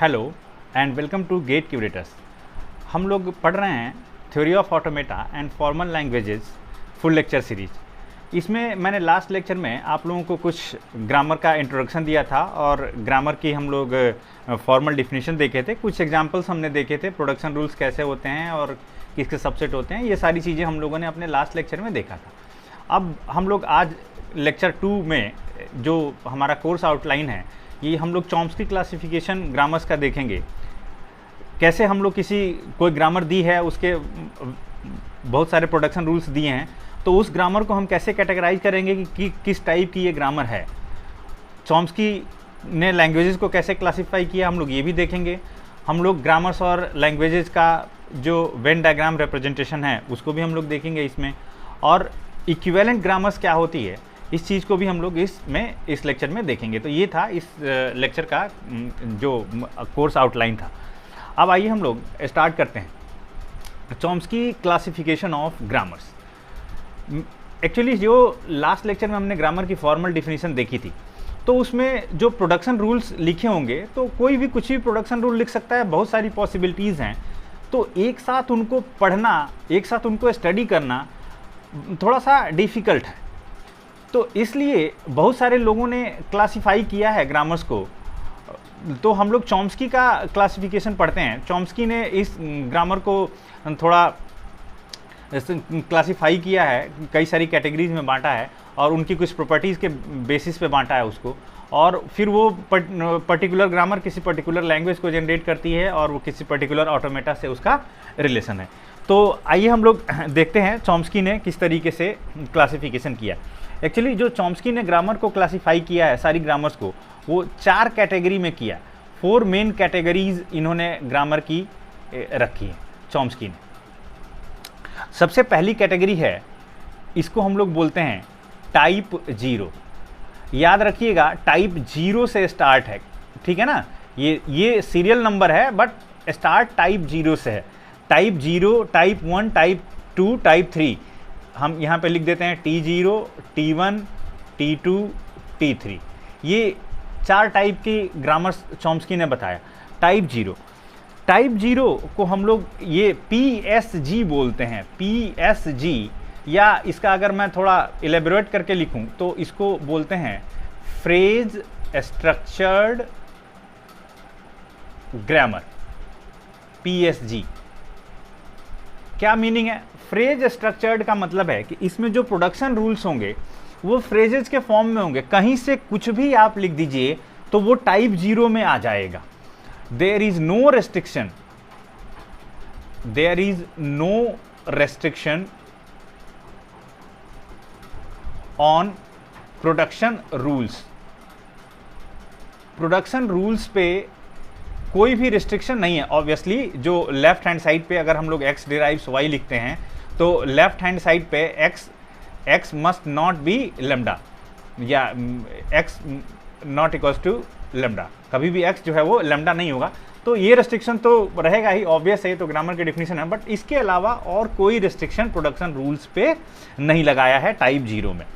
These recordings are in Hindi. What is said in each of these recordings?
Hello and welcome to GATE curators. हम लोग पढ़ रहे हैं theory of automata and formal languages full lecture series. इसमें मैंने लास्ट लेक्चर में आप लोगों को कुछ ग्रामर का इंट्रोडक्शन दिया था और ग्रामर की हम लोग फॉर्मल डिफिनीशन देखे थे, कुछ एग्जांपल्स हमने देखे थे, प्रोडक्शन रूल्स कैसे होते हैं और किसके सबसेट होते हैं, ये सारी चीज़ें हम लोगों ने अपने लास्ट लेक्चर में देखा था। अब हम लोग आज लेक्चर 2 में जो हमारा कोर्स आउटलाइन है, ये हम लोग चॉम्स्की क्लासिफिकेशन ग्रामर्स का देखेंगे। कैसे हम लोग कोई ग्रामर दी है, उसके बहुत सारे प्रोडक्शन रूल्स दिए हैं, तो उस ग्रामर को हम कैसे कैटेगराइज करेंगे कि किस टाइप की ये ग्रामर है। चॉम्स्की ने लैंग्वेजेस को कैसे क्लासिफाई किया, हम लोग ये भी देखेंगे। हम लोग ग्रामर्स और लैंग्वेजेस का जो वेन डायग्राम रिप्रेजेंटेशन है उसको भी हम लोग देखेंगे इसमें, और इक्विवेलेंट ग्रामर्स क्या होती है इस चीज़ को भी हम लोग इस लेक्चर में देखेंगे। तो ये था इस लेक्चर का जो कोर्स आउटलाइन था। अब आइए हम लोग स्टार्ट करते हैं Chomsky classification of grammars. Actually जो लास्ट लेक्चर में हमने ग्रामर की फॉर्मल डिफिनीशन देखी थी, तो उसमें जो प्रोडक्शन रूल्स लिखे होंगे, तो कोई भी कुछ भी प्रोडक्शन रूल लिख सकता है, बहुत सारी पॉसिबिलिटीज़ हैं। तो एक साथ उनको पढ़ना, एक साथ उनको स्टडी करना थोड़ा सा डिफ़िकल्ट है। तो इसलिए बहुत सारे लोगों ने क्लासिफाई किया है ग्रामर्स को। तो हम लोग चॉम्स्की का क्लासिफिकेशन पढ़ते हैं। चॉम्स्की ने इस ग्रामर को थोड़ा क्लासिफाई किया है, कई सारी कैटेगरीज में बांटा है और उनकी कुछ प्रॉपर्टीज़ के बेसिस पे बांटा है उसको, और फिर वो पर्टिकुलर ग्रामर किसी पर्टिकुलर लैंग्वेज को जनरेट करती है और वो किसी पर्टिकुलर ऑटोमेटा से उसका रिलेशन है। तो आइए हम लोग देखते हैं चॉम्स्की ने किस तरीके से क्लासिफिकेशन किया। एक्चुअली जो चॉम्स्की ने ग्रामर को क्लासिफाई किया है, सारी ग्रामर्स को, वो 4 कैटेगरी में किया। 4 मेन कैटेगरीज इन्होंने ग्रामर की रखी है चॉम्स्की ने। सबसे पहली कैटेगरी है, इसको हम लोग बोलते हैं टाइप 0। याद रखिएगा, टाइप 0 से स्टार्ट है, ठीक है ना। ये सीरियल नंबर है बट स्टार्ट टाइप 0 से है। Type 0, type 1, type 2, type 3। हम यहाँ पे लिख देते हैं T0, T1, T2, T3। ये 4 टाइप की ग्रामर्स चॉम्स्की ने बताया। टाइप 0, टाइप 0 को हम लोग ये PSG बोलते हैं। PSG, या इसका अगर मैं थोड़ा इलेबोरेट करके लिखूं तो इसको बोलते हैं फ्रेज स्ट्रक्चर्ड ग्रामर, PSG। क्या मीनिंग है? फ्रेज स्ट्रक्चर्ड का मतलब है कि इसमें जो प्रोडक्शन रूल्स होंगे वो फ्रेजेस के फॉर्म में होंगे। कहीं से कुछ भी आप लिख दीजिए तो वो टाइप 0 में आ जाएगा। There is no restriction, there is no restriction on production rules. Production rules पे कोई भी रिस्ट्रिक्शन नहीं है। ऑब्वियसली जो लेफ्ट हैंड साइड पे अगर हम लोग x डिराइव्स y लिखते हैं, तो लेफ्ट हैंड साइड पे x must not be lambda, या x not equals to lambda. कभी भी x जो है वो लेमडा नहीं होगा। तो ये रिस्ट्रिक्शन तो रहेगा ही, ऑब्वियस है, तो ग्रामर की डिफिनीशन है। बट इसके अलावा और कोई रिस्ट्रिक्शन प्रोडक्शन रूल्स पे नहीं लगाया है टाइप 0 में।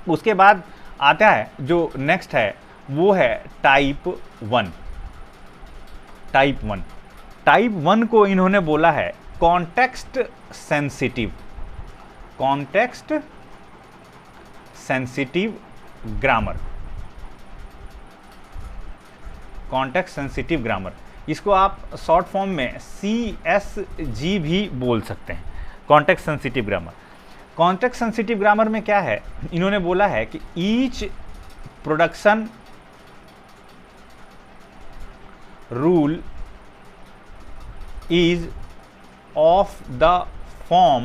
उसके बाद आता है जो नेक्स्ट है, वो है टाइप 1। टाइप 1, टाइप 1 को इन्होंने बोला है context sensitive, context sensitive grammar, context sensitive grammar. इसको आप शॉर्ट फॉर्म में CSG भी बोल सकते हैं, context sensitive grammar. Context sensitive grammar में क्या है, इन्होंने बोला है कि each production rule is of the form.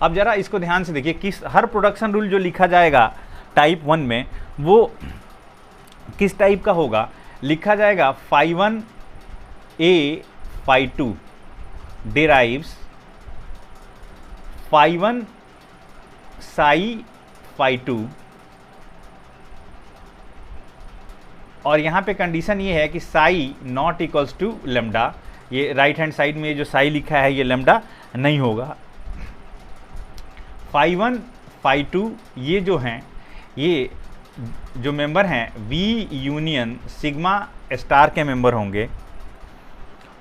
अब जरा इसको ध्यान से देखिए, हर प्रोडक्शन रूल जो लिखा जाएगा टाइप 1 में, वो किस टाइप का होगा? लिखा जाएगा phi 1 A phi 2 derives phi 1 psi phi 2, और यहाँ पे कंडीशन ये है कि psi not equals to lambda. ये राइट हैंड साइड में जो साई लिखा है ये लेमडा नहीं होगा। phi 1 phi 2 ये जो हैं ये जो मेंबर हैं वी यूनियन सिग्मा स्टार के मेंबर होंगे,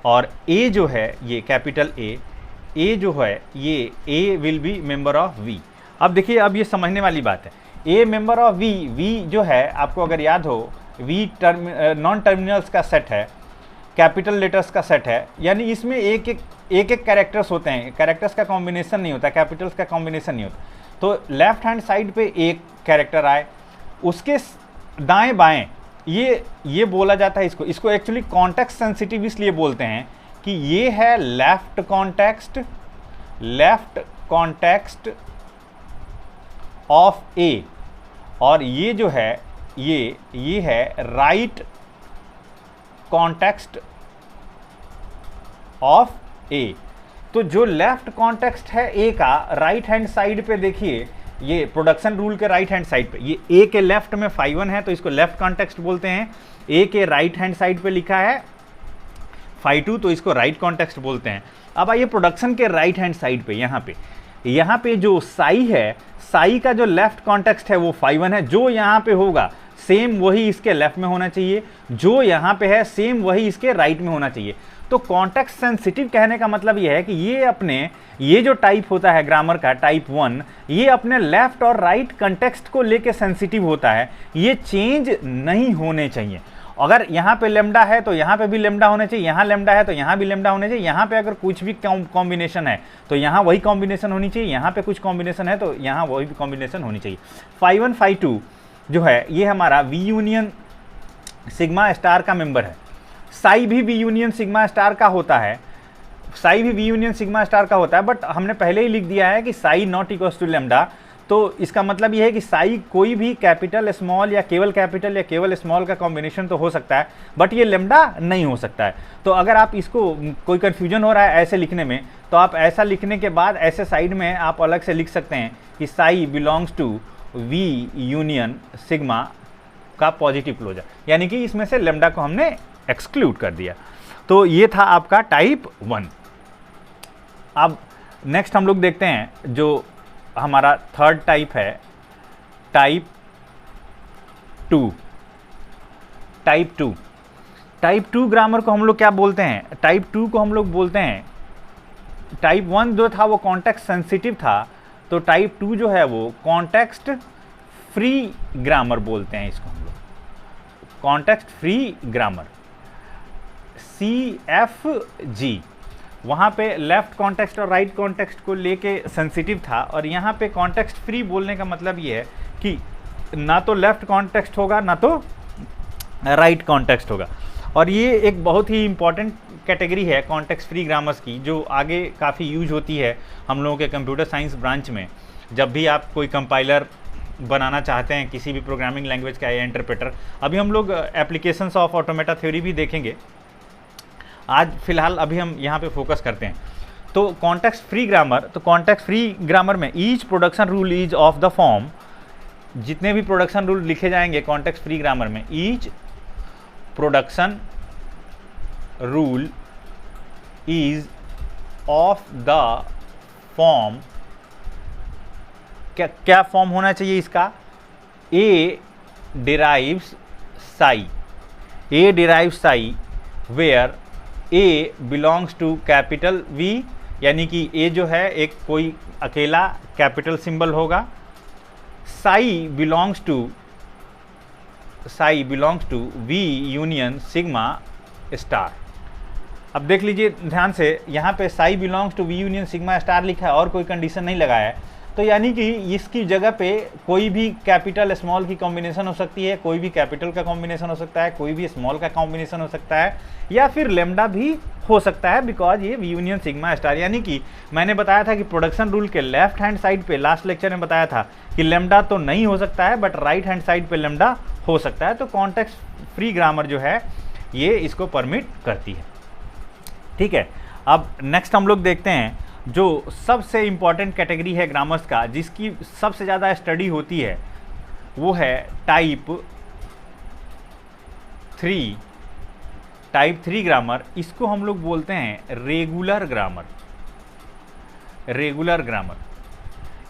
और ए जो है ये कैपिटल ए जो है ये A will be member of V. अब देखिए, अब ये समझने वाली बात है, ए मेंबर ऑफ वी जो है आपको अगर याद हो, वी नॉन टर्मिनल्स का सेट है, कैपिटल लेटर्स का सेट है, यानी इसमें एक एक कैरेक्टर्स होते हैं, कैरेक्टर्स का कॉम्बिनेशन नहीं होता, कैपिटल्स का कॉम्बिनेशन नहीं होता। तो लेफ्ट हैंड साइड पे एक कैरेक्टर आए, उसके दाएं बाएं ये बोला जाता है, इसको एक्चुअली कॉन्टेक्स्ट सेंसिटिव इसलिए बोलते हैं कि ये है लेफ्ट कॉन्टेक्स्ट ऑफ ए, और ये जो है ये है राइट कॉन्टेक्स्ट ऑफ ए। तो जो लेफ्ट कॉन्टेक्स्ट है ए का, राइट हैंड साइड पे देखिए, ये प्रोडक्शन रूल के राइट हैंड साइड पे, ये ए के लेफ्ट में phi 1 है तो इसको लेफ्ट कॉन्टेक्स्ट बोलते हैं। ए के राइट हैंड साइड पे लिखा है phi 2 तो इसको राइट कॉन्टेक्स्ट बोलते हैं। अब आइए प्रोडक्शन के राइट हैंड साइड पे, यहाँ पे जो साई है, साई का जो लेफ्ट कॉन्टेक्स्ट है वो phi 1 है। जो यहाँ पे होगा सेम वही इसके लेफ्ट में होना चाहिए, जो यहाँ पे है सेम वही इसके राइट में होना चाहिए। तो कॉन्टेक्स्ट सेंसिटिव कहने का मतलब ये है कि ये जो टाइप होता है ग्रामर का, टाइप 1, ये अपने लेफ्ट और राइट कंटेक्स्ट को लेके सेंसिटिव होता है, ये चेंज नहीं होने चाहिए। अगर यहाँ पे लेमडा है तो यहाँ पे भी लेमडा होना चाहिए, यहाँ लेमडा है तो यहाँ भी लेमडा होना चाहिए, यहाँ पे अगर कुछ भी कॉम्बिनेशन है तो यहाँ वही कॉम्बिनेशन होनी चाहिए, यहाँ पे कुछ कॉम्बिनेशन है तो यहाँ वही भी कॉम्बिनेशन होनी चाहिए। phi 1 phi 2 जो है ये हमारा वी यूनियन सिग्मा स्टार का मेंबर है। साई भी वी यूनियन सिग्मा स्टार का होता है, साई भी वी यूनियन सिग्मा स्टार का होता है, बट हमने पहले ही लिख दिया है कि psi not equals to lambda. तो इसका मतलब ये है कि साई कोई भी कैपिटल स्मॉल या केवल कैपिटल या केवल स्मॉल का कॉम्बिनेशन तो हो सकता है, बट ये लेमडा नहीं हो सकता है। तो अगर आप इसको कोई कन्फ्यूजन हो रहा है ऐसे लिखने में, तो आप ऐसा लिखने के बाद ऐसे साइड में आप अलग से लिख सकते हैं कि psi belongs to V union sigma का पॉजिटिव क्लोजर, यानी कि इसमें से लेमडा को हमने एक्सक्लूड कर दिया। तो ये था आपका टाइप 1। अब नेक्स्ट हम लोग देखते हैं जो हमारा थर्ड टाइप है, टाइप 2। टाइप 2 ग्रामर को हम लोग क्या बोलते हैं? टाइप 2 को हम लोग बोलते हैं, टाइप 1 जो था वो कॉन्टेक्स्ट सेंसिटिव था, तो टाइप 2 जो है वो कॉन्टेक्स्ट फ्री ग्रामर बोलते हैं इसको हम लोग, कॉन्टेक्स्ट फ्री ग्रामर, CFG। वहाँ पे लेफ्ट कॉन्टेक्स्ट और राइट कॉन्टेक्स्ट को लेके सेंसिटिव था, और यहाँ पे कॉन्टेक्स्ट फ्री बोलने का मतलब ये है कि ना तो लेफ्ट कॉन्टेक्स्ट होगा ना तो राइट कॉन्टेक्स्ट होगा। और ये एक बहुत ही इंपॉर्टेंट कैटेगरी है कॉन्टेक्स्ट फ्री ग्रामर्स की, जो आगे काफ़ी यूज होती है हम लोगों के कंप्यूटर साइंस ब्रांच में। जब भी आप कोई कंपाइलर बनाना चाहते हैं किसी भी प्रोग्रामिंग लैंग्वेज का या इंटरप्रेटर, अभी हम लोग एप्लीकेशंस ऑफ ऑटोमेटा थ्योरी भी देखेंगे, आज फिलहाल अभी हम यहाँ पे फोकस करते हैं। तो कॉन्टेक्स्ट फ्री ग्रामर, तो कॉन्टेक्स्ट फ्री ग्रामर में each production rule is of the form, जितने भी प्रोडक्शन रूल लिखे जाएंगे कॉन्टेक्स्ट फ्री ग्रामर में, each production rule is of the form, क्या फॉर्म होना चाहिए इसका? A derives psi, A derives psi where A belongs to capital V, यानी कि ए जो है एक कोई अकेला कैपिटल सिंबल होगा। Psi belongs to V union sigma star. अब देख लीजिए ध्यान से, यहाँ पे psi belongs to V union sigma star लिखा है और कोई कंडीशन नहीं लगाया है, तो यानी कि इसकी जगह पे कोई भी कैपिटल स्मॉल की कॉम्बिनेशन हो सकती है, कोई भी कैपिटल का कॉम्बिनेशन हो सकता है, कोई भी स्मॉल का कॉम्बिनेशन हो सकता है, या फिर लेमडा भी हो सकता है, बिकॉज ये यूनियन सिग्मा स्टार। यानी कि मैंने बताया था कि प्रोडक्शन रूल के लेफ्ट हैंड साइड पे लास्ट लेक्चर में बताया था कि लेमडा तो नहीं हो सकता है, बट राइट हैंड साइड पे लेमडा हो सकता है। तो कॉन्टेक्स्ट फ्री ग्रामर जो है ये इसको परमिट करती है। ठीक है, अब नेक्स्ट हम लोग देखते हैं जो सबसे इम्पॉर्टेंट कैटेगरी है ग्रामर्स का, जिसकी सबसे ज़्यादा स्टडी होती है, वो है टाइप 3। टाइप 3 ग्रामर, इसको हम लोग बोलते हैं regular grammar. Regular grammar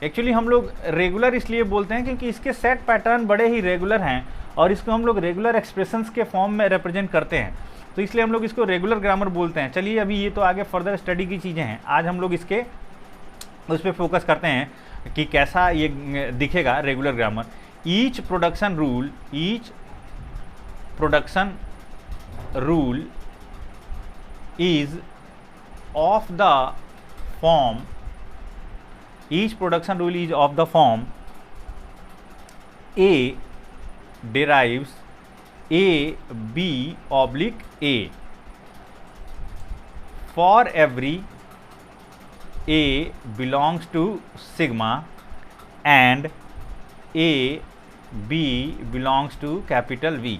actually हम लोग रेगुलर इसलिए बोलते हैं क्योंकि इसके सेट पैटर्न बड़े ही रेगुलर हैं और इसको हम लोग रेगुलर एक्सप्रेशंस के फॉर्म में रिप्रेजेंट करते हैं, तो इसलिए हम लोग इसको रेगुलर ग्रामर बोलते हैं। चलिए अभी ये तो आगे फर्दर स्टडी की चीज़ें हैं, आज हम लोग इसके उस पर फोकस करते हैं कि कैसा ये दिखेगा regular grammar. Each production rule is of the form, each production rule is of the form A derives A B oblique A for every A belongs to sigma and A B belongs to capital V।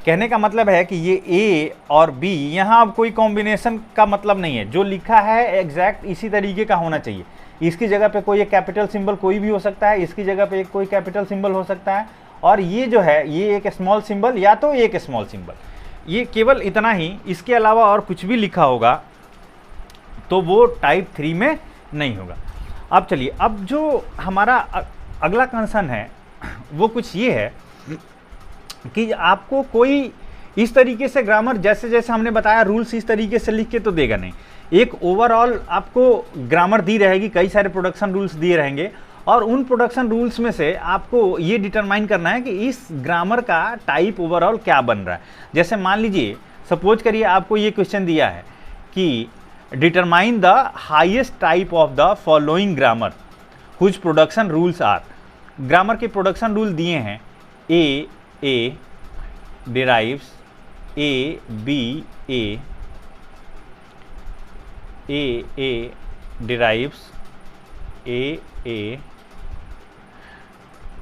कहने का मतलब है कि ये A और B यहाँ अब कोई कॉम्बिनेशन का मतलब नहीं है, जो लिखा है एग्जैक्ट इसी तरीके का होना चाहिए। इसकी जगह पे कोई एक कैपिटल सिंबल कोई भी हो सकता है, इसकी जगह पे एक कोई कैपिटल सिंबल हो सकता है, और ये जो है ये एक स्मॉल सिंबल या तो एक स्मॉल सिंबल, ये केवल इतना ही। इसके अलावा और कुछ भी लिखा होगा तो वो टाइप 3 में नहीं होगा। अब चलिए, अब जो हमारा अगला कंसर्न है वो कुछ ये है कि आपको कोई इस तरीके से ग्रामर जैसे जैसे हमने बताया रूल्स इस तरीके से लिख के तो देगा नहीं। एक ओवरऑल आपको ग्रामर दी रहेगी, कई सारे प्रोडक्शन रूल्स दिए रहेंगे, और उन प्रोडक्शन रूल्स में से आपको ये डिटरमाइन करना है कि इस ग्रामर का टाइप ओवरऑल क्या बन रहा है। जैसे मान लीजिए, सपोज करिए आपको ये क्वेश्चन दिया है कि determine the highest type of the following grammar whose production rules are. Grammar के प्रोडक्शन रूल दिए हैं A derives A B A derives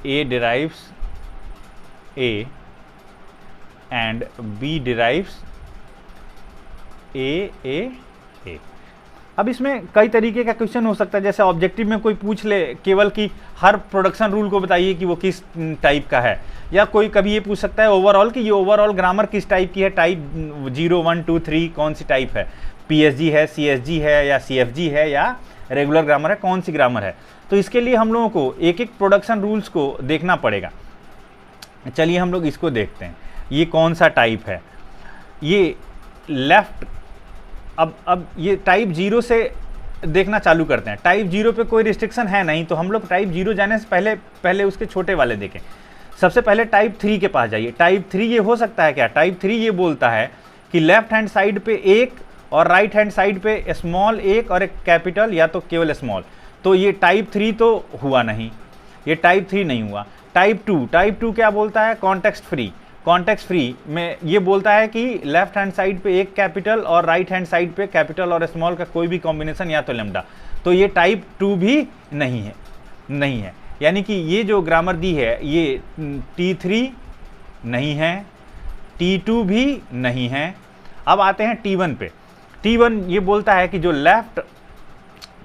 A derives A and B derives A। अब इसमें कई तरीके का क्वेश्चन हो सकता है, जैसे ऑब्जेक्टिव में कोई पूछ ले केवल कि हर प्रोडक्शन रूल को बताइए कि वो किस टाइप का है, या कोई कभी ये पूछ सकता है ओवरऑल कि ये ओवरऑल ग्रामर किस टाइप की है, टाइप 0 1 2 3 कौन सी टाइप है, PSG है, CSG है या CFG है या रेगुलर ग्रामर है, कौन सी ग्रामर है। तो इसके लिए हम लोगों को एक एक प्रोडक्शन रूल्स को देखना पड़ेगा। चलिए हम लोग इसको देखते हैं, ये कौन सा टाइप है, ये लेफ्ट। अब ये टाइप 0 से देखना चालू करते हैं। टाइप 0 पे कोई रिस्ट्रिक्शन है नहीं, तो हम लोग टाइप 0 जाने से पहले उसके छोटे वाले देखें। सबसे पहले टाइप 3 के पास जाइए। टाइप 3 ये हो सकता है क्या? टाइप 3 ये बोलता है कि लेफ्ट हैंड साइड पे एक और राइट हैंड साइड पे स्मॉल एक और एक कैपिटल या तो केवल स्मॉल। तो ये टाइप 3 तो हुआ नहीं, ये टाइप 3 नहीं हुआ। टाइप 2 क्या बोलता है? Context free. कॉन्टेक्स्ट फ्री में ये बोलता है कि लेफ्ट हैंड साइड पे एक कैपिटल और राइट हैंड साइड पे कैपिटल और स्मॉल का कोई भी कॉम्बिनेशन या तो लैम्डा। तो ये टाइप 2 भी नहीं है। यानी कि ये जो ग्रामर दी है ये T3 नहीं है, T2 भी नहीं है। अब आते हैं T1 पे। T1 ये बोलता है कि जो लेफ्ट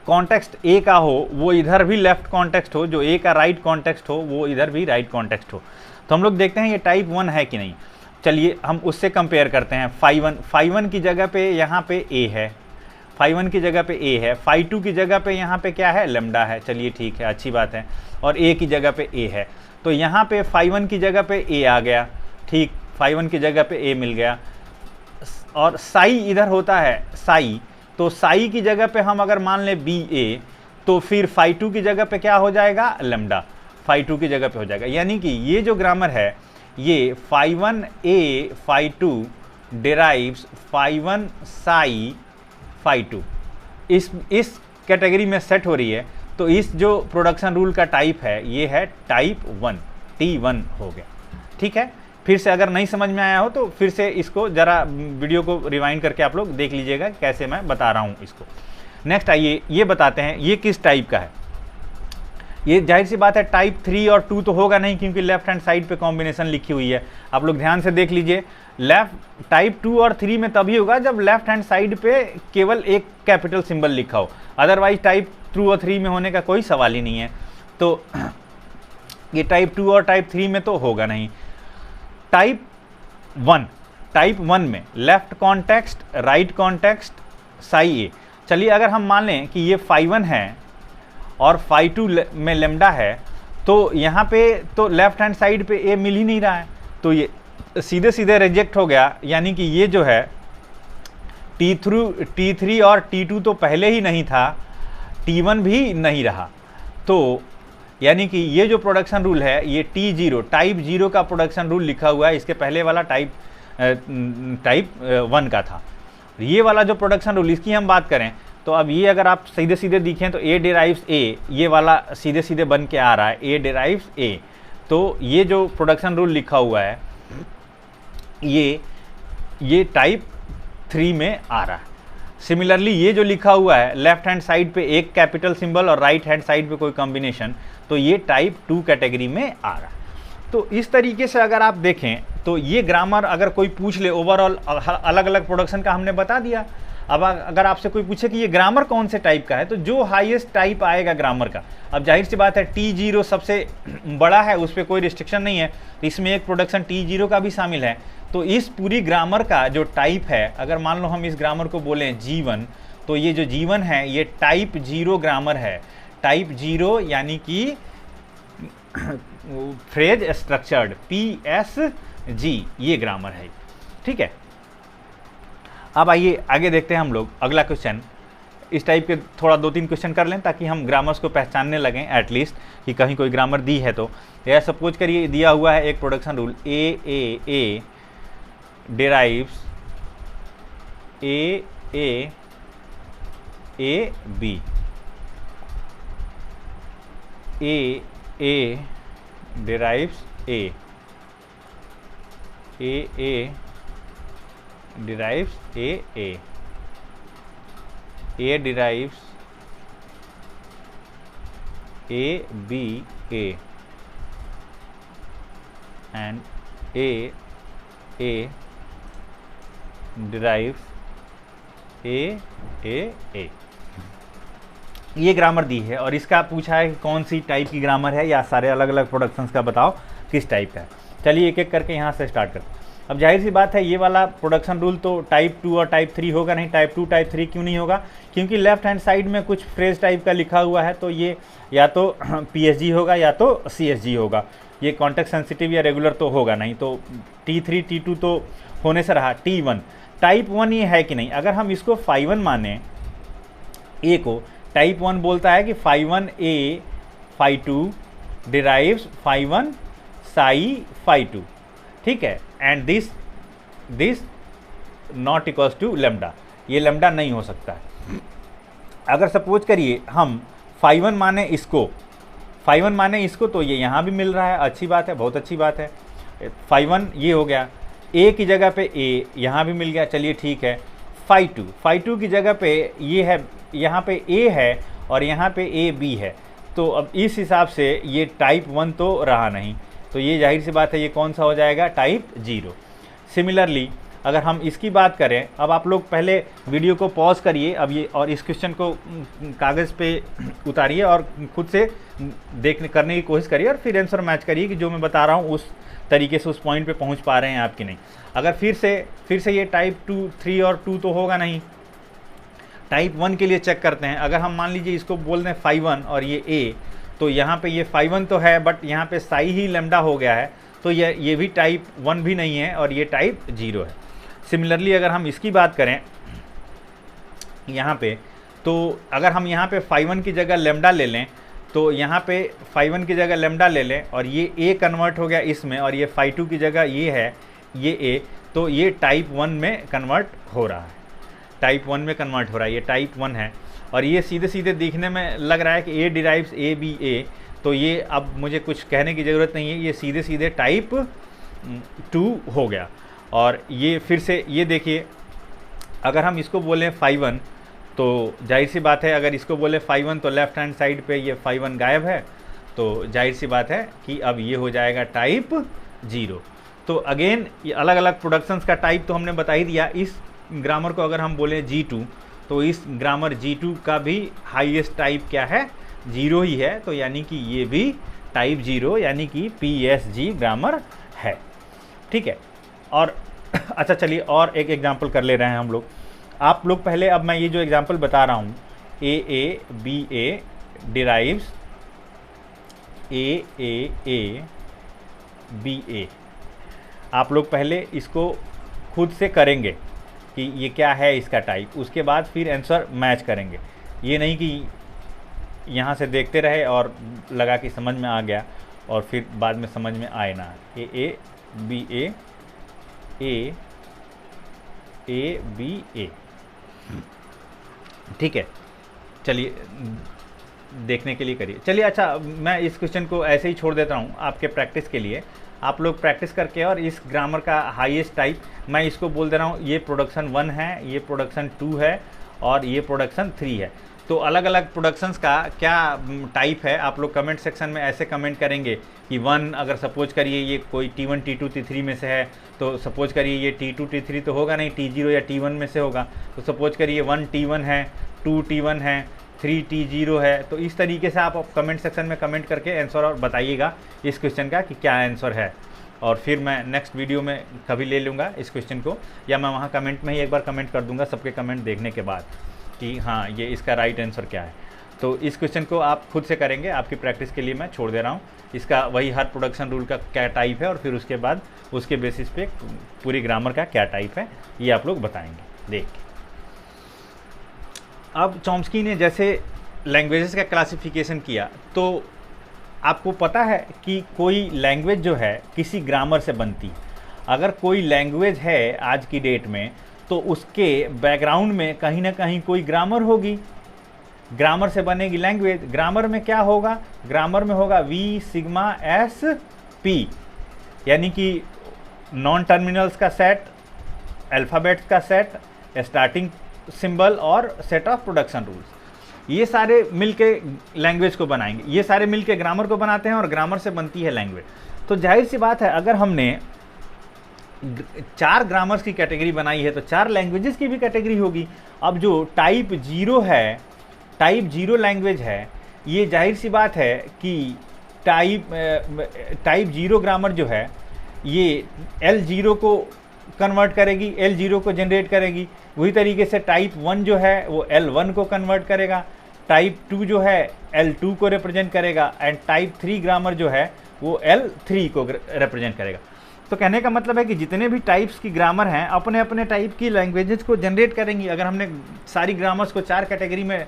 कॉन्टेक्स्ट ए का हो वो इधर भी लेफ्ट कॉन्टेक्स्ट हो, जो ए का राइट कॉन्टेक्स्ट हो वो इधर भी राइट कॉन्टेक्स्ट हो। तो हम लोग देखते हैं ये टाइप 1 है कि नहीं। चलिए हम उससे कंपेयर करते हैं। फाई 1 की जगह पे यहाँ पे ए है, फाई 1 की जगह पे ए है, फाई 2 की जगह पे यहाँ पे क्या है? लैम्डा है। चलिए ठीक है, अच्छी बात है। और ए की जगह पे ए है, तो यहाँ पे फाई 1 की जगह पे ए आ गया। ठीक, फाई 1 की जगह पे ए मिल गया। और साई इधर होता है साई, तो साई की जगह पे हम अगर मान लें बी ए, तो फिर फाई 2 की जगह पे क्या हो जाएगा? लैम्डा। फाई 2 की जगह पे हो जाएगा। यानी कि ये जो ग्रामर है ये phi 1 A phi 2 derives phi 1 psi phi 2 इस कैटेगरी में सेट हो रही है। तो इस जो प्रोडक्शन रूल का टाइप है ये है टाइप 1, T1 हो गया। ठीक है, फिर से अगर नहीं समझ में आया हो तो फिर से इसको ज़रा वीडियो को रिवाइंड करके आप लोग देख लीजिएगा कैसे मैं बता रहा हूँ इसको। नेक्स्ट आइए ये बताते हैं ये किस टाइप का है। ये जाहिर सी बात है टाइप 3 और 2 तो होगा नहीं, क्योंकि लेफ्ट हैंड साइड पे कॉम्बिनेशन लिखी हुई है। आप लोग ध्यान से देख लीजिए, लेफ्ट टाइप 2 और 3 में तभी होगा जब लेफ्ट हैंड साइड पे केवल एक कैपिटल सिंबल लिखा हो, अदरवाइज टाइप 2 और 3 में होने का कोई सवाल ही नहीं है। तो ये टाइप 2 और टाइप 3 में तो होगा नहीं। टाइप 1 में left context right context psi A. चलिए अगर हम मान लें कि ये फाई 1 है और फाई 2 में लेमडा है, तो यहाँ पे तो लेफ्ट हैंड साइड पे ए मिल ही नहीं रहा है, तो ये सीधे सीधे रिजेक्ट हो गया। यानी कि ये जो है T3 और T2 तो पहले ही नहीं था, T1 भी नहीं रहा। तो यानी कि ये जो प्रोडक्शन रूल है ये T0 टाइप 0 का प्रोडक्शन रूल लिखा हुआ है, इसके पहले वाला टाइप 1 का था। ये वाला जो प्रोडक्शन रूल इसकी हम बात करें तो अब ये अगर आप सीधे सीधे दिखें तो A डिराइव्स A, ये वाला सीधे सीधे बन के आ रहा है A डिराइव्स A। तो ये जो प्रोडक्शन रूल लिखा हुआ है ये टाइप 3 में आ रहा है। सिमिलरली ये जो लिखा हुआ है लेफ्ट हैंड साइड पे एक कैपिटल सिंबल और राइट हैंड साइड पे कोई कॉम्बिनेशन, तो ये टाइप 2 कैटेगरी में आ रहा है। तो इस तरीके से अगर आप देखें तो ये ग्रामर अगर कोई पूछ ले, ओवरऑल अलग अलग प्रोडक्शन का हमने बता दिया। अब अगर आपसे कोई पूछे कि ये ग्रामर कौन से टाइप का है, तो जो हाईएस्ट टाइप आएगा ग्रामर का, अब जाहिर सी बात है T0 सबसे बड़ा है, उस पर कोई रिस्ट्रिक्शन नहीं है, तो इसमें एक प्रोडक्शन T0 का भी शामिल है। तो इस पूरी ग्रामर का जो टाइप है, अगर मान लो हम इस ग्रामर को बोलें G1, तो ये जो G1 है ये टाइप 0 ग्रामर है। टाइप 0 यानी कि फ्रेज स्ट्रक्चर्ड PSG ये ग्रामर है, ठीक है। अब आइए आगे देखते हैं हम लोग अगला क्वेश्चन। इस टाइप के थोड़ा 2-3 क्वेश्चन कर लें ताकि हम ग्रामर्स को पहचानने लगें एटलीस्ट, कि कहीं कोई ग्रामर दी है तो। या सपोज करिए दिया हुआ है एक production rule A derives A B, A derives A derives A derives A B A and A derives A ये ग्रामर दी है और इसका पूछा है कि कौन सी टाइप की ग्रामर है या सारे अलग अलग प्रोडक्शंस का बताओ किस टाइप का है। चलिए एक एक करके यहाँ से स्टार्ट करते हैं। अब जाहिर सी बात है ये वाला प्रोडक्शन रूल तो टाइप 2 और टाइप 3 होगा नहीं। टाइप 2 टाइप 3 क्यों नहीं होगा? क्योंकि लेफ्ट हैंड साइड में कुछ फ्रेज टाइप का लिखा हुआ है, तो ये या तो PSG होगा या तो CSG होगा। ये कॉन्टेक्स्ट सेंसिटिव या रेगुलर तो होगा नहीं, तो T3 T2 तो होने से रहा। T1 टाइप 1 ये है कि नहीं? अगर हम इसको फाई 1 माने, ए को टाइप 1 बोलता है कि phi 1 A phi 2 derives phi 1 psi phi 2, ठीक है। And this not equals to lambda, ये लेमडा नहीं हो सकता है। अगर सपोज करिए हम फाई 1 माने इसको, तो ये यहाँ भी मिल रहा है, अच्छी बात है, बहुत अच्छी बात है। फाई 1 ये हो गया, ए की जगह पे ए यहाँ भी मिल गया, चलिए ठीक है। फाई 2 की जगह पे ये है, यहाँ पे ए है और यहाँ पे ए बी है, तो अब इस हिसाब से ये टाइप 1 तो रहा नहीं, तो ये जाहिर सी बात है ये कौन सा हो जाएगा? टाइप 0। सिमिलरली अगर हम इसकी बात करें, अब आप लोग पहले वीडियो को पॉज करिए अब ये, और इस क्वेश्चन को कागज़ पे उतारिए और खुद से करने की कोशिश करिए और फिर आंसर मैच करिए कि जो मैं बता रहा हूँ उस तरीके से उस पॉइंट पे पहुँच पा रहे हैं आप कि नहीं। अगर फिर से ये टाइप 2 3 और 2 तो होगा नहीं। टाइप 1 के लिए चेक करते हैं। अगर हम मान लीजिए इसको बोल दें फाई 1 और ये ए, तो यहाँ पे ये फाई 1 तो है बट यहाँ पे साई ही लेमडा हो गया है, तो ये भी टाइप 1 भी नहीं है और ये टाइप 0 है। सिमिलरली अगर हम इसकी बात करें यहाँ पे, तो अगर हम यहाँ पे फाई 1 की जगह लेमडा ले लें, तो यहाँ पे फाई 1 की जगह लेमडा ले लें और ये ए कन्वर्ट हो गया इसमें, और ये फाई 2 की जगह ये है ये ए, तो ये टाइप 1 में कन्वर्ट हो रहा है, टाइप 1 में कन्वर्ट हो रहा है, ये टाइप 1 है। और ये सीधे सीधे दिखने में लग रहा है कि ए डिराइव्स ए बी ए, तो ये अब मुझे कुछ कहने की ज़रूरत नहीं है, ये सीधे सीधे टाइप 2 हो गया। और ये फिर से ये देखिए, अगर हम इसको बोलें फाई 1, तो जाहिर सी बात है अगर इसको बोले फाई 1 तो लेफ्ट हैंड साइड पे ये फाई 1 गायब है, तो जाहिर सी बात है कि अब ये हो जाएगा टाइप 0। तो अगेन ये अलग अलग प्रोडक्शंस का टाइप तो हमने बता ही दिया। इस ग्रामर को अगर हम बोलें G2, तो इस ग्रामर G2 का भी हाईएस्ट टाइप क्या है? 0 ही है, तो यानी कि ये भी टाइप 0 यानी कि PSG ग्रामर है, ठीक है। और अच्छा चलिए और एक एग्जांपल कर ले रहे हैं हम लोग। आप लोग पहले, अब मैं ये जो एग्जांपल बता रहा हूँ AA BA derives A B A। आप लोग पहले इसको खुद से करेंगे कि ये क्या है इसका टाइप, उसके बाद फिर आंसर मैच करेंगे। ये नहीं कि यहाँ से देखते रहे और लगा कि समझ में आ गया और फिर बाद में समझ में आए ना। A B A B A, ठीक है। चलिए देखने के लिए करिए। चलिए अच्छा, मैं इस क्वेश्चन को ऐसे ही छोड़ देता हूँ आपके प्रैक्टिस के लिए। आप लोग प्रैक्टिस करके, और इस ग्रामर का हाईएस्ट टाइप मैं इसको बोल दे रहा हूँ, ये प्रोडक्शन 1 है, ये प्रोडक्शन 2 है और ये प्रोडक्शन 3 है। तो अलग अलग प्रोडक्शंस का क्या टाइप है, आप लोग कमेंट सेक्शन में ऐसे कमेंट करेंगे कि 1 अगर सपोज करिए ये कोई T1 T2 T3 में से है, तो सपोज करिए ये T2 T3 तो होगा नहीं, T0 या T1 में से होगा। तो सपोज करिए 1 T1 है, 2 T1 है, 3 T0 है। तो इस तरीके से आप कमेंट सेक्शन में कमेंट करके आंसर और बताइएगा इस क्वेश्चन का कि क्या आंसर है, और फिर मैं नेक्स्ट वीडियो में कभी ले लूँगा इस क्वेश्चन को, या मैं वहाँ कमेंट में ही एक बार कमेंट कर दूँगा सबके कमेंट देखने के बाद कि हाँ ये इसका राइट आंसर क्या है। तो इस क्वेश्चन को आप खुद से करेंगे, आपकी प्रैक्टिस के लिए मैं छोड़ दे रहा हूँ। इसका वही हर प्रोडक्शन रूल का क्या टाइप है और फिर उसके बाद उसके बेसिस पे पूरी ग्रामर का क्या टाइप है ये आप लोग बताएंगे। देख, अब चॉम्स्की ने जैसे लैंग्वेजेस का क्लासिफिकेशन किया, तो आपको पता है कि कोई लैंग्वेज जो है किसी ग्रामर से बनती है। अगर कोई लैंग्वेज है आज की डेट में, तो उसके बैकग्राउंड में कहीं ना कहीं कोई ग्रामर होगी, ग्रामर से बनेगी लैंग्वेज। ग्रामर में क्या होगा, ग्रामर में होगा V सिग्मा S P, यानी कि नॉन टर्मिनल्स का सेट, अल्फ़ाबेट्स का सेट, स्टार्टिंग सिंबल और सेट ऑफ प्रोडक्शन रूल्स। ये सारे मिलके लैंग्वेज को बनाएंगे, ये सारे मिलके ग्रामर को बनाते हैं और ग्रामर से बनती है लैंग्वेज। तो जाहिर सी बात है, अगर हमने 4 ग्रामर्स की कैटेगरी बनाई है तो 4 लैंग्वेजेस की भी कैटेगरी होगी। अब जो टाइप 0 है, टाइप 0 लैंग्वेज है, ये जाहिर सी बात है कि टाइप 0 ग्रामर जो है ये L0 को कन्वर्ट करेगी, L0 को जनरेट करेगी। वही तरीके से टाइप 1 जो है वो L1 को कन्वर्ट करेगा, टाइप 2 जो है L2 को रिप्रेजेंट करेगा, एंड टाइप 3 ग्रामर जो है वो L3 को रिप्रेजेंट करेगा। तो कहने का मतलब है कि जितने भी टाइप्स की ग्रामर हैं अपने अपने टाइप की लैंग्वेजेस को जनरेट करेंगी। अगर हमने सारी ग्रामर्स को 4 कैटेगरी में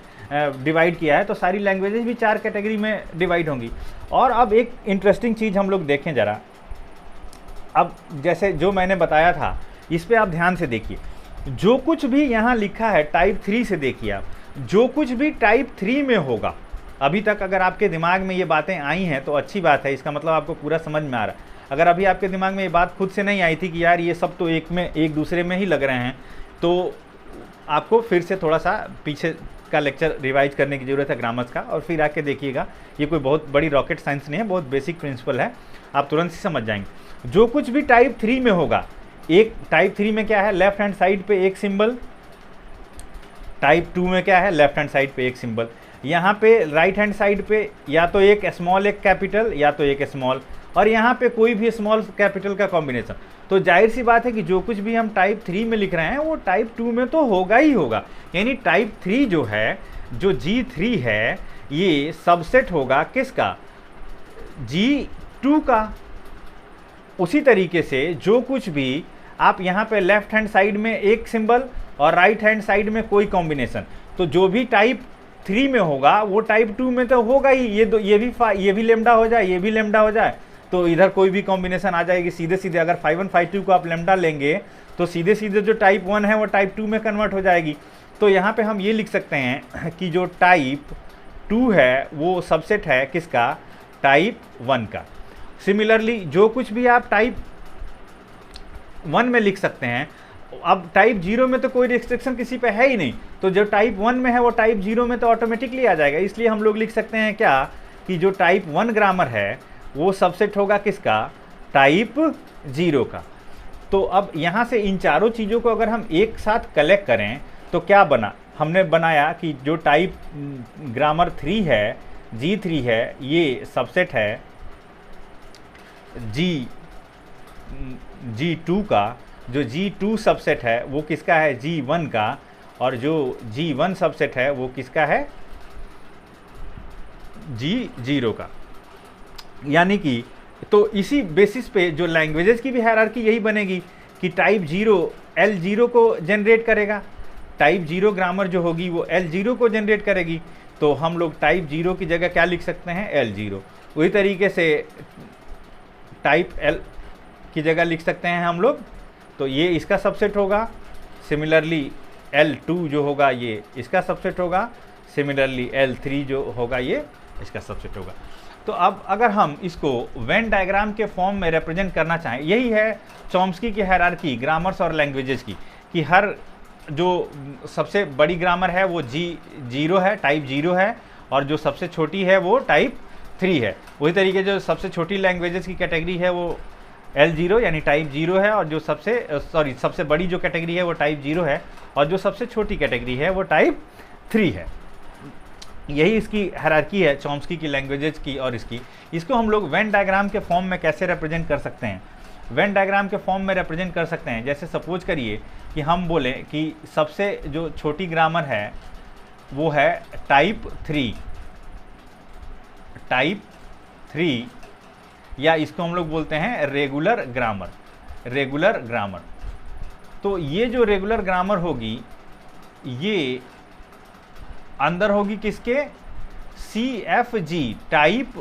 डिवाइड किया है तो सारी लैंग्वेजेस भी 4 कैटेगरी में डिवाइड होंगी। और अब एक इंटरेस्टिंग चीज़ हम लोग देखें ज़रा। अब जैसे जो मैंने बताया था, इस पर आप ध्यान से देखिए, जो कुछ भी यहाँ लिखा है टाइप 3 से देखिए आप, जो कुछ भी टाइप 3 में होगा, अभी तक अगर आपके दिमाग में ये बातें आई हैं तो अच्छी बात है, इसका मतलब आपको पूरा समझ में आ रहा है। अगर अभी आपके दिमाग में ये बात खुद से नहीं आई थी कि यार ये सब तो एक दूसरे में ही लग रहे हैं, तो आपको फिर से थोड़ा सा पीछे का लेक्चर रिवाइज करने की ज़रूरत है ग्रामर्स का, और फिर आके देखिएगा। ये कोई बहुत बड़ी रॉकेट साइंस नहीं है, बहुत बेसिक प्रिंसिपल है, आप तुरंत ही समझ जाएंगे। जो कुछ भी टाइप 3 में होगा, एक टाइप 3 में क्या है, लेफ्ट हैंड साइड पे एक सिंबल, टाइप 2 में क्या है, लेफ्ट हैंड साइड पे एक सिंबल, यहाँ पे राइट हैंड साइड पे या तो एक स्मॉल एक कैपिटल या तो एक स्मॉल, और यहाँ पे कोई भी स्मॉल कैपिटल का कॉम्बिनेशन। तो जाहिर सी बात है कि जो कुछ भी हम टाइप 3 में लिख रहे हैं वो टाइप 2 में तो होगा ही होगा। यानी टाइप 3 जो है, जो G3 है, ये सबसेट होगा किसका, G2 का। उसी तरीके से जो कुछ भी आप यहाँ पे लेफ्ट हैंड साइड में एक सिंबल और राइट हैंड साइड में कोई कॉम्बिनेशन, तो जो भी टाइप 3 में होगा वो टाइप 2 में तो होगा ही। ये भी लेमडा हो जाए, ये भी लेमडा हो जाए, तो इधर कोई भी कॉम्बिनेशन आ जाएगी सीधे सीधे। अगर 5 1 5 2 को आप लेमडा लेंगे तो सीधे सीधे जो टाइप 1 है वो टाइप 2 में कन्वर्ट हो जाएगी। तो यहाँ पे हम ये लिख सकते हैं कि जो टाइप 2 है वो सबसेट है किसका, टाइप 1 का। सिमिलरली जो कुछ भी आप टाइप 1 में लिख सकते हैं, अब टाइप 0 में तो कोई रिस्ट्रिक्शन किसी पे है ही नहीं, तो जो टाइप 1 में है वो टाइप 0 में तो ऑटोमेटिकली आ जाएगा। इसलिए हम लोग लिख सकते हैं क्या, कि जो टाइप 1 ग्रामर है वो सबसेट होगा किसका, टाइप 0 का। तो अब यहाँ से इन चारों चीज़ों को अगर हम एक साथ कलेक्ट करें तो क्या बना, हमने बनाया कि जो टाइप ग्रामर 3 है, G3 है, ये सबसेट है G2 का। जो G2 सबसेट है वो किसका है, G1 का, और जो G1 सबसेट है वो किसका है, G0 का। यानी कि तो इसी बेसिस पे जो लैंग्वेजेस की भी हायरार्की यही बनेगी कि टाइप 0 L0 को जनरेट करेगा, टाइप 0 ग्रामर जो होगी वो L0 को जनरेट करेगी। तो हम लोग टाइप 0 की जगह क्या लिख सकते हैं, L0। वही तरीके से टाइप L की जगह लिख सकते हैं हम लोग, तो ये इसका सबसेट होगा। सिमिलरली L2 जो होगा ये इसका सबसेट होगा, सिमिलरली L3 जो होगा ये इसका सबसेट होगा। तो अब अगर हम इसको वेन डायग्राम के फॉर्म में रिप्रेजेंट करना चाहें, यही है चॉम्स्की की हायरार्की ग्रामर्स और लैंग्वेजेस की, कि हर जो सबसे बड़ी ग्रामर है वो G0 है, टाइप 0 है, और जो सबसे छोटी है वो टाइप 3 है। वही तरीके जो सबसे छोटी लैंग्वेजेस की कैटेगरी है वो L0 यानी टाइप 0 है, और जो सबसे बड़ी जो कैटेगरी है वो टाइप 0 है, और जो सबसे छोटी कैटेगरी है वो टाइप 3 है। यही इसकी हायरार्की है चॉम्स्की की लैंग्वेजेस की और इसको हम लोग वेन डायग्राम के फॉर्म में कैसे रिप्रेजेंट कर सकते हैं। वेन डायग्राम के फॉर्म में रिप्रेजेंट कर सकते हैं, जैसे सपोज करिए कि हम बोलें कि सबसे जो छोटी ग्रामर है वो है टाइप 3, या इसको हम लोग बोलते हैं रेगुलर ग्रामर। तो ये जो रेगुलर ग्रामर होगी ये अंदर होगी किसके, CFG टाइप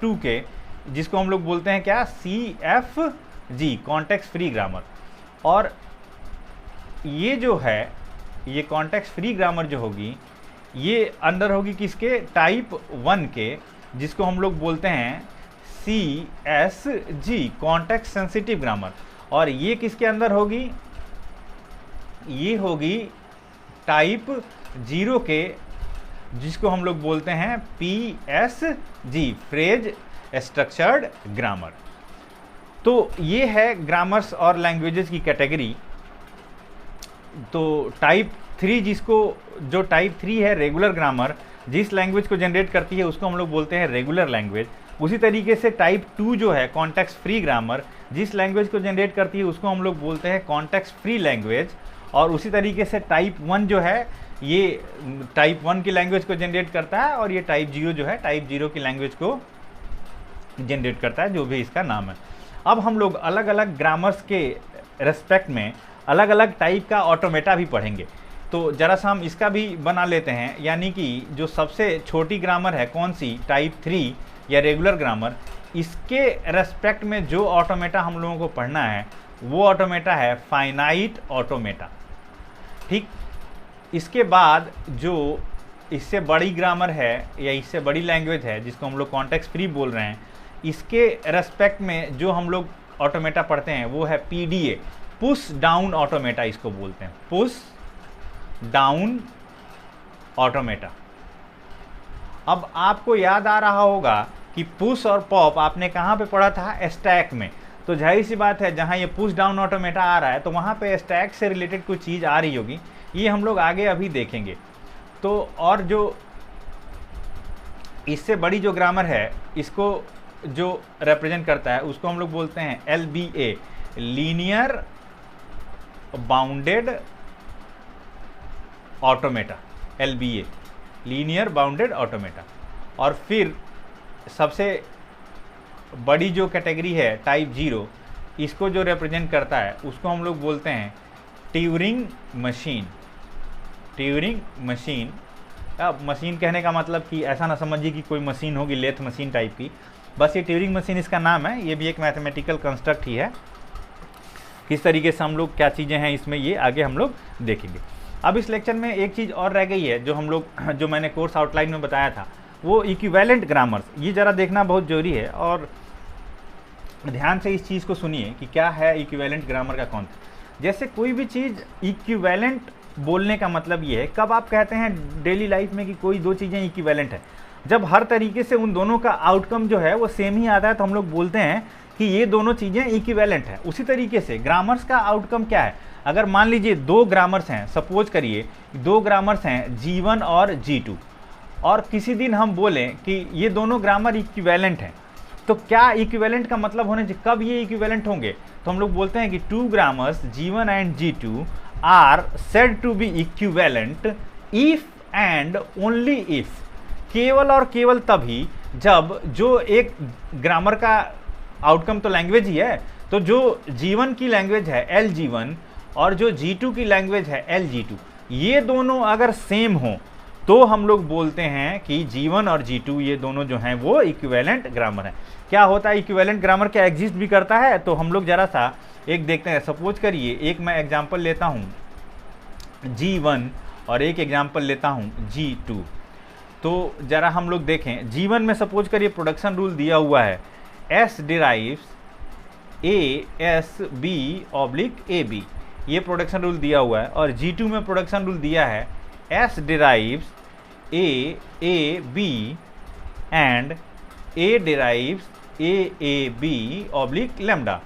2 के, जिसको हम लोग बोलते हैं क्या, CFG कॉन्टेक्स्ट फ्री ग्रामर। और ये जो है ये कॉन्टेक्स्ट फ्री ग्रामर जो होगी ये अंदर होगी किसके, टाइप 1 के, जिसको हम लोग बोलते हैं CSG कॉन्टेक्स्ट सेंसिटिव ग्रामर। और ये किसके अंदर होगी, ये होगी टाइप 0 के, जिसको हम लोग बोलते हैं PSG फ्रेज स्ट्रक्चर्ड ग्रामर। तो ये है ग्रामर्स और लैंग्वेजेस की कैटेगरी। तो टाइप 3 जो टाइप 3 है रेगुलर ग्रामर, जिस लैंग्वेज को जनरेट करती है उसको हम लोग बोलते हैं रेगुलर लैंग्वेज। उसी तरीके से टाइप 2 जो है कॉन्टेक्स्ट फ्री ग्रामर, जिस लैंग्वेज को जनरेट करती है उसको हम लोग बोलते हैं कॉन्टेक्स्ट फ्री लैंग्वेज। और उसी तरीके से टाइप 1 जो है ये टाइप 1 की लैंग्वेज को जनरेट करता है, और ये टाइप 0 जो है टाइप 0 की लैंग्वेज को जनरेट करता है, जो भी इसका नाम है। अब हम लोग अलग अलग ग्रामर्स के रेस्पेक्ट में अलग अलग टाइप का ऑटोमेटा भी पढ़ेंगे। तो जरा सा हम इसका भी बना लेते हैं, यानी कि जो सबसे छोटी ग्रामर है कौन सी, टाइप 3 या रेगुलर ग्रामर, इसके रेस्पेक्ट में जो ऑटोमेटा हम लोगों को पढ़ना है वो ऑटोमेटा है फाइनाइट ऑटोमेटा। ठीक, इसके बाद जो इससे बड़ी ग्रामर है या इससे बड़ी लैंग्वेज है जिसको हम लोग कॉन्टेक्स्ट फ्री बोल रहे हैं, इसके रेस्पेक्ट में जो हम लोग ऑटोमेटा पढ़ते हैं वो है PDA पुश डाउन ऑटोमेटा, इसको बोलते हैं पुश डाउन ऑटोमेटा। अब आपको याद आ रहा होगा कि पुश और पॉप आपने कहाँ पे पढ़ा था, स्टैक में। तो जाहिर सी बात है जहाँ ये पुश डाउन ऑटोमेटा आ रहा है तो वहाँ पे स्टैक से रिलेटेड कुछ चीज़ आ रही होगी, ये हम लोग आगे अभी देखेंगे। तो और जो इससे बड़ी जो ग्रामर है इसको जो रिप्रेजेंट करता है उसको हम लोग बोलते हैं LBA linear bounded automata, LBA linear bounded automata. और फिर सबसे बड़ी जो कैटेगरी है टाइप 0, इसको जो रिप्रेजेंट करता है उसको हम लोग बोलते हैं ट्यूरिंग मशीन। अब मशीन कहने का मतलब कि ऐसा ना समझिए कि कोई मशीन होगी लेथ मशीन टाइप की, बस ये ट्यूरिंग मशीन इसका नाम है। ये भी एक मैथमेटिकल कंस्ट्रक्ट ही है। किस तरीके से हम लोग क्या चीज़ें हैं इसमें ये आगे हम लोग देखेंगे। अब इस लेक्चर में एक चीज़ और रह गई है जो मैंने कोर्स आउटलाइन में बताया था, वो इक्विवेलेंट ग्रामर्स। ये ज़रा देखना बहुत ज़रूरी है और ध्यान से इस चीज़ को सुनिए कि क्या है इक्विवेलेंट ग्रामर का कॉन्सेप्ट। जैसे कोई भी चीज़ इक्विवेलेंट बोलने का मतलब ये है, कब आप कहते हैं डेली लाइफ में कि कोई दो चीज़ें इक्विवेलेंट है, जब हर तरीके से उन दोनों का आउटकम जो है वो सेम ही आता है तो हम लोग बोलते हैं कि ये दोनों चीज़ें इक्विवेलेंट है। उसी तरीके से ग्रामर्स का आउटकम क्या है, अगर मान लीजिए दो ग्रामर्स हैं, सपोज करिए दो ग्रामर्स हैं G1 और G2, और किसी दिन हम बोलें कि ये दोनों ग्रामर इक्विवेलेंट हैं, तो क्या इक्विवेलेंट का मतलब होने चाहिए, कब ये इक्विवेलेंट होंगे, तो हम लोग बोलते हैं कि two grammars G1 and G2 are said to be equivalent if and only if. केवल और केवल तभी जब जो एक ग्रामर का आउटकम तो लैंग्वेज ही है, तो जो G1 की लैंग्वेज है LG1 और जो G2 की लैंग्वेज है LG2, ये दोनों अगर सेम हो तो हम लोग बोलते हैं कि G1 और G2 ये दोनों जो हैं वो इक्विवेलेंट ग्रामर है। क्या होता है इक्विवेलेंट ग्रामर, क्या एग्जिस्ट भी करता है? तो हम लोग जरा सा एक देखते हैं। सपोज करिए एक मैं एग्जांपल लेता हूँ G1 और एक एग्जांपल लेता हूँ G2। तो जरा हम लोग देखें, G1 में सपोज करिए प्रोडक्शन रूल दिया हुआ है S डिराइव्स ASB/AB, ये प्रोडक्शन रूल दिया हुआ है। और G2 में प्रोडक्शन रूल दिया है S derives AAB and A derives AAB/लैम्डा।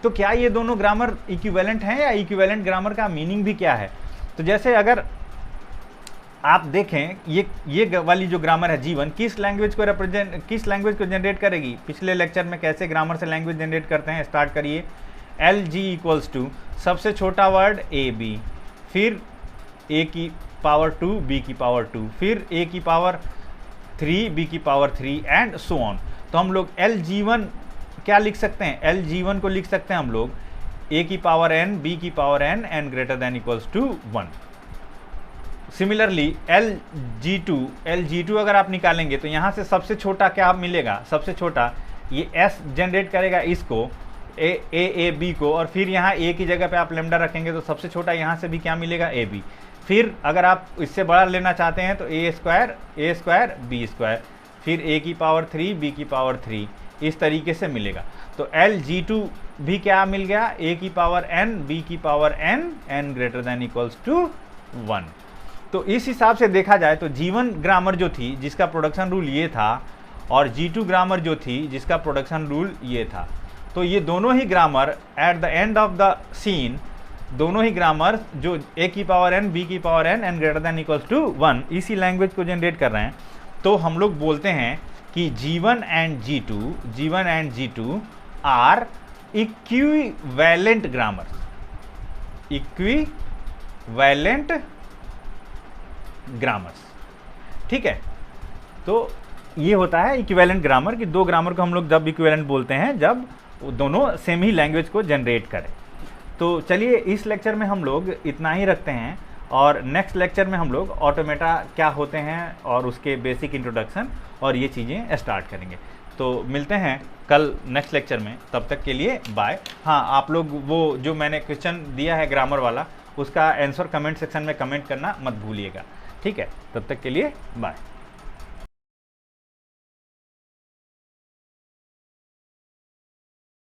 तो क्या ये दोनों ग्रामर इक्विवेलेंट हैं, या इक्विवेलेंट ग्रामर का मीनिंग भी क्या है? तो जैसे अगर आप देखें ये वाली जो ग्रामर है G1 किस लैंग्वेज को जनरेट करेगी? पिछले लेक्चर में कैसे ग्रामर से लैंग्वेज जनरेट करते हैं, स्टार्ट करिए। LG इक्वल्स टू सबसे छोटा वर्ड AB, फिर A की पावर 2 B की पावर 2, फिर A की पावर 3 B की पावर 3 एंड सो ऑन। तो हम लोग LG1 क्या लिख सकते हैं? LG1 को लिख सकते हैं हम लोग A की पावर n B की power n and greater than equals to 1। Similarly LG2 अगर आप निकालेंगे तो यहाँ से सबसे छोटा क्या मिलेगा? सबसे छोटा ये S जनरेट करेगा इसको AAB को, और फिर यहाँ A की जगह पे आप लैम्डा रखेंगे तो सबसे छोटा यहाँ से भी क्या मिलेगा? AB। फिर अगर आप इससे बड़ा लेना चाहते हैं तो A स्क्वायर B स्क्वायर, फिर A की पावर 3 B की पावर 3, इस तरीके से मिलेगा। तो LG2 भी क्या मिल गया? A की पावर n B की power n greater than equals to 1। तो इस हिसाब से देखा जाए तो G1 ग्रामर जो थी जिसका प्रोडक्शन रूल ये था, और G2 ग्रामर जो थी जिसका प्रोडक्शन रूल ये था, तो ये दोनों ही grammar at the end of the scene, दोनों ही ग्रामर जो A की पावर n B की power n and greater than equals to 1 इसी लैंग्वेज को जनरेट कर रहे हैं। तो हम लोग बोलते हैं कि G1 and G2 are equivalent grammar, equivalent grammars. ठीक है, तो ये होता है इक्विवेलेंट ग्रामर कि दो ग्रामर को हम लोग जब इक्विवेलेंट बोलते हैं जब दोनों सेम ही लैंग्वेज को जनरेट करें। तो चलिए इस लेक्चर में हम लोग इतना ही रखते हैं, और नेक्स्ट लेक्चर में हम लोग ऑटोमेटा क्या होते हैं और उसके बेसिक इंट्रोडक्शन और ये चीज़ें स्टार्ट करेंगे। तो मिलते हैं कल नेक्स्ट लेक्चर में, तब तक के लिए बाय। हाँ, आप लोग वो जो मैंने क्वेश्चन दिया है ग्रामर वाला, उसका आंसर कमेंट सेक्शन में कमेंट करना मत भूलिएगा। ठीक है, तब तक के लिए बाय।